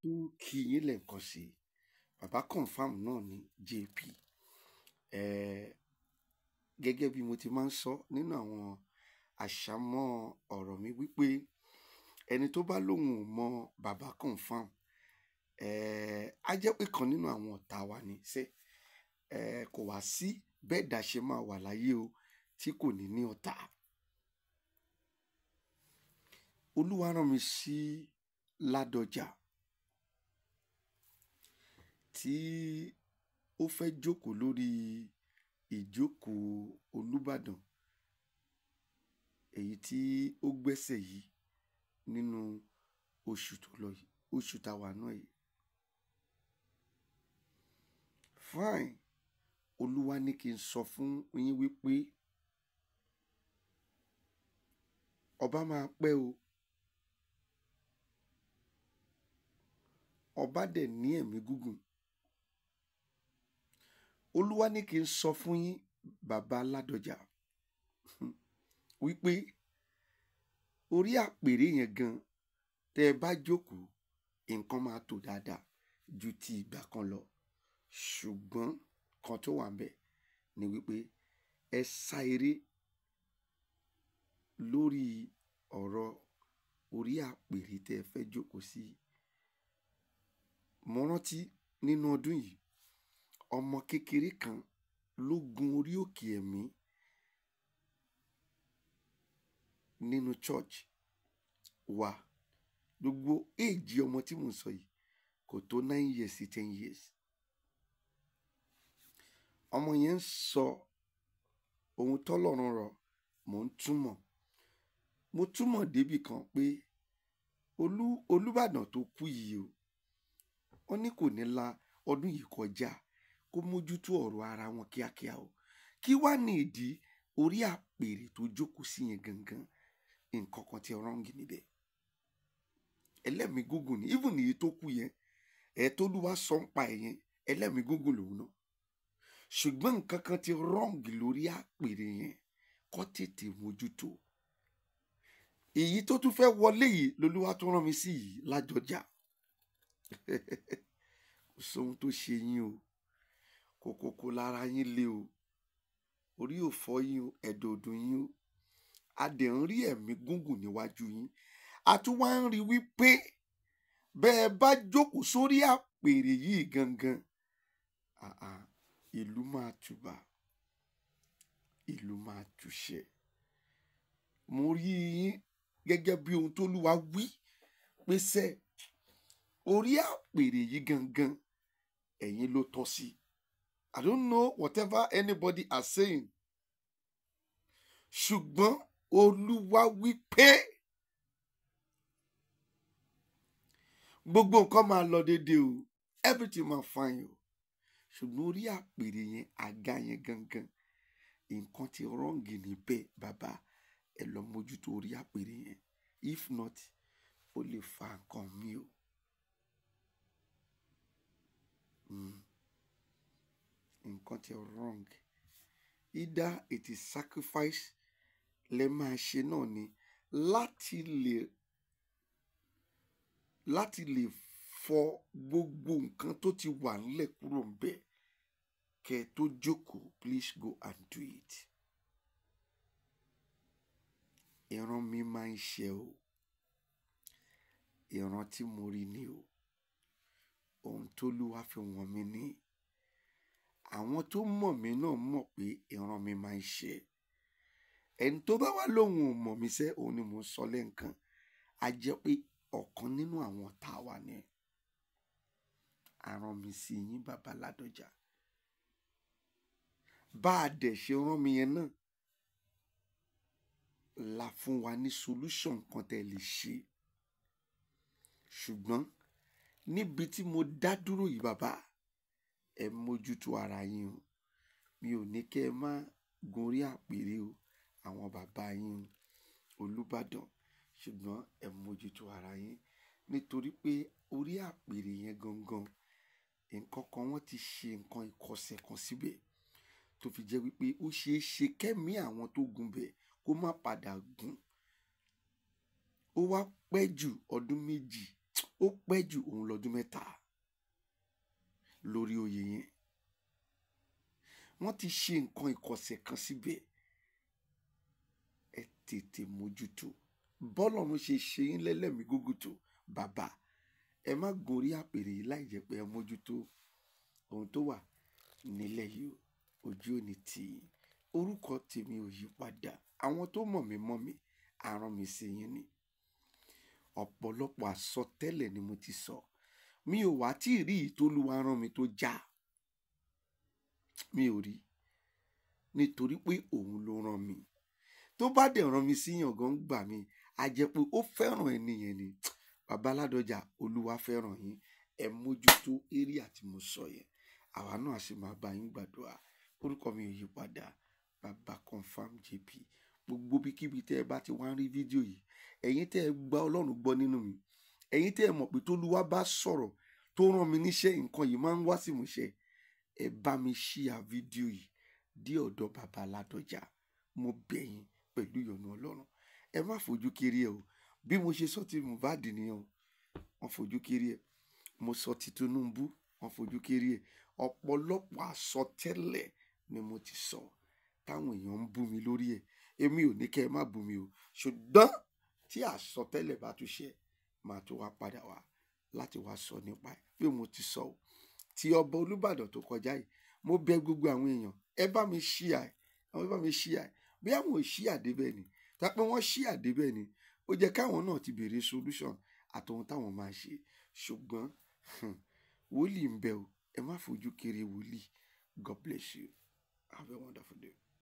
tó kí yín lẹ́ẹ̀kan sí bàbá confam náà ní JP. Gẹ́gẹ́ bí mo ti máa ń sọ nínú àwọn àṣàmọ́ ọ̀rọ̀ mi wípé ẹni tó bá lóun ò mọ bàbá confam á jẹ́ pé kan nínú àwọn ọ̀tá wa ní sẹ́. Kò wá sí bẹ́ẹ̀ dá ṣe máa wà láyé o tí kò ní ní ọ̀tá. Olúwa rán mi sí Ládọjà tí ó fẹ́ jókòó lórí ìjókòó Olúbàdàn èyí tí ó gbẹ́sẹ̀ yìí nínú oṣù tó lọ yìí, oṣù táwa náà yìí. Fine. Olúwa ní kí n sọ fún yín wípé ọba máa pẹ́ o. Ọba dẹ̀ ní ẹ̀mí gígùn. Olúwa ní kí n sọ fún yín bàbá Ládọjà wípé orí àpèrè yẹn gan tẹ́ ẹ bá jókòó nǹkan máa tò dáadáa ju ti ìgbà kan lọ. Ṣùgbọ́n kan tó wà ńbẹ̀ ni wípé ẹ sá eré lórí ọ̀rọ̀ orí àpèrè tẹ́ ẹ fẹ́ jókòó sí. Mo rántí nínú ọdún yìí ọmọ kékeré kan ló gun orí òkè ẹ̀mí nínú church wa. Gbogbo éèjì ọmọ tí mò ń sọ yìí kò tó 9 years sí 10 years. Ọmọ yẹn ń sọ ohun tọ́lọ́run rọ̀ mò ń túmọ̀. Mo túmọ̀ débì kan pé Olúbàdàn tó kú yìí o, wọ́n ní kò ní la ọdún yìí kọjá kó mójútó ọ̀rọ̀ ara wọn kíákíá o. Kí wá ní ìdí orí àpèrè tó jókòó sí yẹn gangan? Nǹkan kan tí rọ́ǹgì níbẹ̀. Ẹlẹ́mìí gúngùn ni even èyí tó kú yẹn t'Olúwa sọ ń pa ẹ̀yẹn ẹlẹ́mìí gúngùn lòun náà. Ṣùgbọ́n nǹkan kan tí rọ́ǹgì lórí àpèrè yẹn kó tètè mójútó. Èyí tó tún fẹ́ wọlé yìí lolúwa tó rán mi sí yìí Ládọjà. Kò sóhun tó ṣe yín o. Kòkòkò lára yín le o. Orí ò fọ́ yín o, ẹ̀dọ̀ ò dùn yín o. A dẹ̀ ń rí ẹ̀mí gúngùn níwájú yín. A tún wá ń rí wípé bẹ́ẹ̀ bá jókòó sórí àpèrè yìí gangan, ìlú máa tùbà, ìlú máa túṣẹ. Mo rí yín gẹ́gẹ́ bí ohun t'Olúwa wí pé sẹ́ orí àpèrè yìí gangan ẹ̀yin ló tọ́ sí. I don't know whatever anybody are saying. Ṣùgbọ́n Olúwa wí pé gbogbo nǹkan máa lọ déédéé o. Everything máa fine o. Ṣùgbọ́n orí àpèrè yẹn àga yẹn gangan nǹkan tí rọ́ǹgì níbẹ̀ bàbá ẹ lọ mójútó orí àpèrè yẹn. If not ó lè fa nǹkan mi o. Nǹkan tí wrong. Either it is sacrifice lẹ máa ṣe náà ni láti lè fọ gbogbo nǹkan tó ti wà nílẹ̀ kúrò ńbẹ̀ kẹ́ tó jókòó. Please go and do it. Ìran mi máa ń ṣe o. Ìran tí mo rí ni o. Ohun t'Olúwa fi wọ̀n mi ní. Àwọn tó mọ̀ mí náà mọ̀ pé ìran mi máa ń ṣe. Ẹni tó bá wá lóhùn ò mọ̀ mí sẹ́, òun ni mò ń sọ lẹ́ǹkan. A jẹ́ pé ọ̀kan nínú àwọn ọ̀tá wa ni. A rán mi sí yín bàbá Ládọjà. Bá a dẹ̀ ṣe rán mi yẹn náà la fún wa ní solution kan tẹ́ lè ṣe. Ṣùgbọ́n níbi tí mo dá dúró yìí bàbá ẹ mójútó ara yín o. Mi ò ní kẹ́ ẹ má gun orí àpèrè o àwọn bàbá yín Olúbàdàn. Ṣùgbọ́n ẹ mójútó ara yín nítorí pé orí àpèrè yẹn gangan nǹkan kan wọ́n ti ṣe nǹkan ìkọ̀sẹ̀ kan síbẹ̀ tó fi jẹ́ wípé ó ṣeé ṣe kẹ́mí àwọn tó gun bẹ̀ kó má padà gùn. Ó wá pẹ́ jù ọdún 2 ó pẹ́ jù òun lọ́dún 3 lórí oyè yẹn. Wọ́n ti ṣe nǹkan ìkọ̀sẹ̀ kan síbẹ̀. Ẹ tètè mójútó. Bọ́lọ́run ṣe ṣe yín lẹ́lẹ́mìí gígùn tó, bàbá, ẹ má gorí àpèrè yìí láì jẹ́ pé ẹ mójútó ohun tó wà nílẹ̀ yìí. Ojú ò ní tì í. Orúkọ tèmi ò yí padà. Àwọn tó mọ̀ mí àrán mi sí yín ni. Ọ̀pọ̀lọpọ̀ àsọtẹ́lẹ̀ ni mo ti sọ. Mi ò wá tí ì rí ìtólúwa rán mi tó já. Mi ò rí. Nítorí pé òun ló rán mi. Tó bá dẹ̀ rán mi sí yàngàn gbà mí, a jẹ́ pé ó fẹ́ràn ẹni yẹn ni. Bàbá Ládọjà, Olúwa fẹ́ràn yín. Ẹ mójútó area tí mo sọ yẹn. Àwa náà sì máa bá yín gbàdúrà. Orúkọ mi ò yí padà. Bàbá Confirm JP. Gbogbo bíkíbi tẹ́ ẹ bá ti wá ń rí fídíò yìí, ẹ̀yin tẹ́ ẹ gba Ọlọ́run gbọ́ nínú mi, ẹ̀yin tẹ́ ẹ mọ̀ pé t'Olúwa bá sọ̀rọ̀ tó rán mi níṣẹ́, nǹkan yìí máa ń wá sí ìmúṣẹ. Ẹ bá mi share fídíò yìí dé ọ̀dọ̀ Bàbá Ládọjà. Mo bẹ̀ yín pẹ̀lú ìyọ́nú Ọlọ́run. Ẹ má fojú kéré ẹ o. Bí mo ṣe sọ ti Mohbad nìyẹn o, wọ́n fojú kéré ẹ. Mo sọ ti Tinubu, wọ́n fojú kéré ẹ. Ọ̀pọ̀lọpọ̀ àsọtẹ́lẹ̀ ni mo ti sọ táwọn èèyàn ń bú mi lórí ẹ̀. Èmi ò ní kẹ́ ẹ má bú mi o. Ṣùgbọ́n tí àsọtẹ́lẹ̀ bá tún ṣẹ, màá tún wá padà wá láti wá sọ nípa ẹ̀. Bí mo ti sọ o, tí ọba Olúbàdàn tó kọjá yìí, mo bẹ̀ gbogbo àwọn èèyàn, ẹ bá mi share ẹ bá mi share ẹ. Bí àwọn ò share débẹ̀ ni, tápẹ́ wọ́n share débẹ̀ ni, ó jẹ́ káwọn náà ti béèrè solution àtọ̀hún táwọn máa ṣe. Ṣùgbọ́n wòlíì ń bẹ o, ẹ má fojú kéré wòlíì. God bless you. Have a wonderful day.